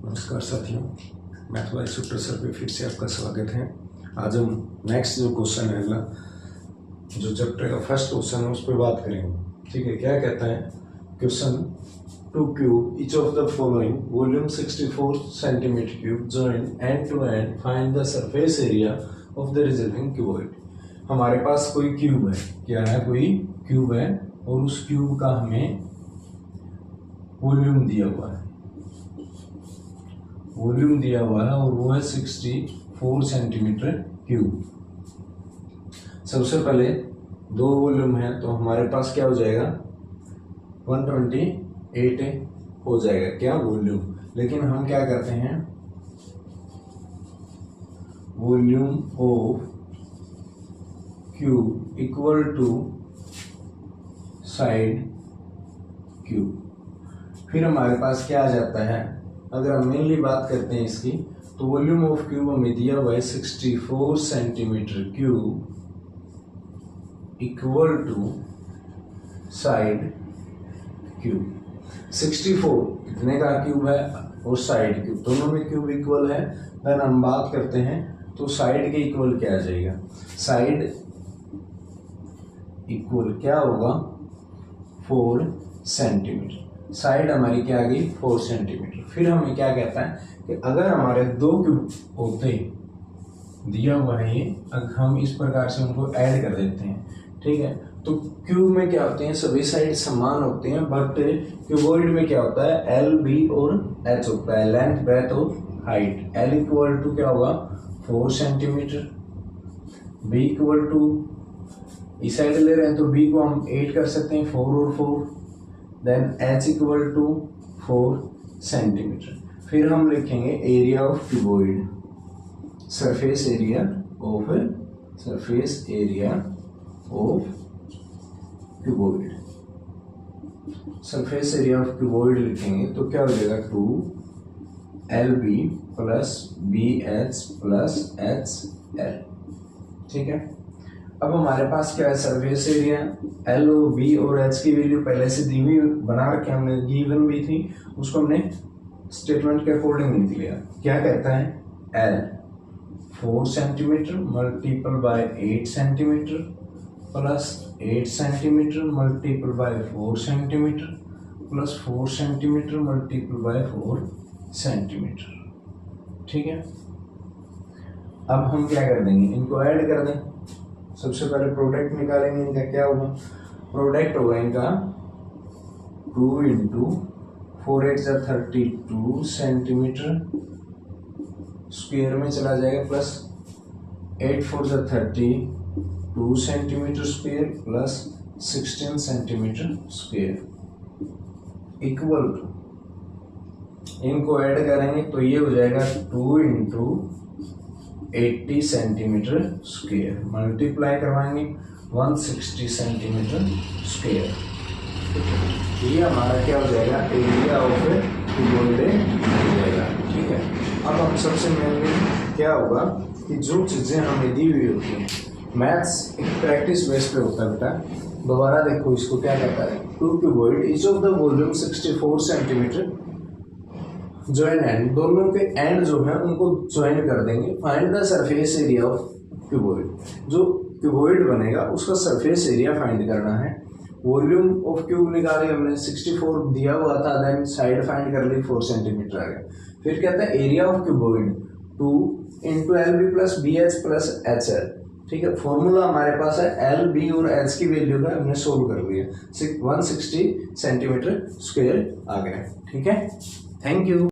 नमस्कार साथियों, mathematics sir पे फिर से आपका स्वागत है। आज हम नेक्स्ट जो क्वेश्चन है अगला जो चैप्टर का फर्स्ट क्वेश्चन है उस पर बात करेंगे। ठीक है, क्या कहता है question 2 cube each of the following volume 64 centimetre cube join end to end find the surface area of the resulting cuboid. हमारे पास कोई क्यूब है, क्या है, कोई क्यूब है और उस क्यूब का हमें वॉल्यूम दिया हुआ है, वॉल्यूम दिया हुआ है और वो है 64 सेंटीमीटर क्यूब। सबसे पहले दो वॉल्यूम है तो हमारे पास क्या हो जाएगा 128 हो जाएगा क्या वॉल्यूम। लेकिन हम क्या करते हैं, volume of cube equal to side cube. फिर हमारे पास क्या आ जाता है, अगर हम मेनली बात करते हैं इसकी तो वॉल्यूम ऑफ क्यूब हमें दिया हुआ है 64 centimetre cube equal to side cube. 64 कितने का क्यूब है और साइड क्यूब, दोनों में क्यूब इक्वल है। देन हम बात करते हैं तो साइड के इक्वल क्या आ जाएगा, साइड इक्वल क्या होगा 4 सेंटीमीटर। साइड हमारी क्या आ गई 4 सेंटीमीटर। फिर हमें क्या कहता है कि अगर हमारे दो क्यूब होते दिया हुआ है ये, अगर हम इस प्रकार से उनको ऐड कर देते हैं, ठीक है, तो क्यूब में क्या होते हैं, सभी साइड समान होते हैं, बट क्यूबॉइड में क्या होता है एल बी और एच होता है, लेंथ ब्रेथ और हाइट। एल इक्वल टू क्या होगा 4 सेंटीमीटर, बी इक्वल टू इस साइड ले रहे हैं तो बी को हम 8 कर सकते हैं, 4 और 4। Then h equal to 4 centimetre. फिर हम लिखेंगे area of cuboid, surface area of cuboid. Surface area of cuboid लिखेंगे तो क्या हो जाएगा 2LB plus BH plus HL। ठीक है, अब हमारे पास क्या है सरफेस एरिया, एल और बी और एच की वैल्यू पहले से दी हुई बना रखे हमने, गिवन भी थी, उसको हमने स्टेटमेंट के अकॉर्डिंग लिख लिया। क्या कहता है L 4 centimetre multiple bye 8 centimetre plus 8 centimetre multiple bye 4 centimetre plus 4 centimetre multiple bye 4 centimetre. ठीक है, अब हम क्या कर देंगे, इनको ऐड कर दें। सबसे पहले प्रोडक्ट निकालेंगे, इनका क्या होगा, प्रोडक्ट होगा इनका 2 इंटू 4 8 32 सेंटीमीटर स्क्वायर में चला जाएगा, plus 8 4 32 centimetre square plus 16 centimetre square equal to, इनको ऐड करेंगे तो ये हो जाएगा 2 इंटू 80 सेंटीमीटर स्क्वायर मल्टीप्लाई करवाएंगे 160 सेंटीमीटर स्क्वायर। ये हमारा क्या हो जाएगा एरिया ऑफ क्यूबॉइड हो जाएगा। ठीक है, अब हम सबसे मेनली क्या होगा कि जो चीज़ें हमें दी हुई होती हैं, मैथ्स एक प्रैक्टिस बेस पे होता है बेटा। दोबारा देखो इसको क्या कहता है, 2 cuboid each of the volume 64 centimetre join and, दोनों के एंड जो है उनको ज्वाइन कर देंगे। Find the surface area of cuboid, जो क्यूबॉइड बनेगा उसका सरफेस एरिया फाइंड करना है। वॉल्यूम ऑफ क्यूब निकाले हमने 64 दिया हुआ था, देन साइड फाइंड कर ली 4 सेंटीमीटर आ गया। फिर कहता है area of cuboid 2 into LB plus BH plus HL। ठीक है, फॉर्मूला हमारे पास है LB और H की वैल्यू का हमने सोल्व कर लिया, 160 सेंटीमीटर स्क्वायर आ गया। ठीक है, थैंक यू।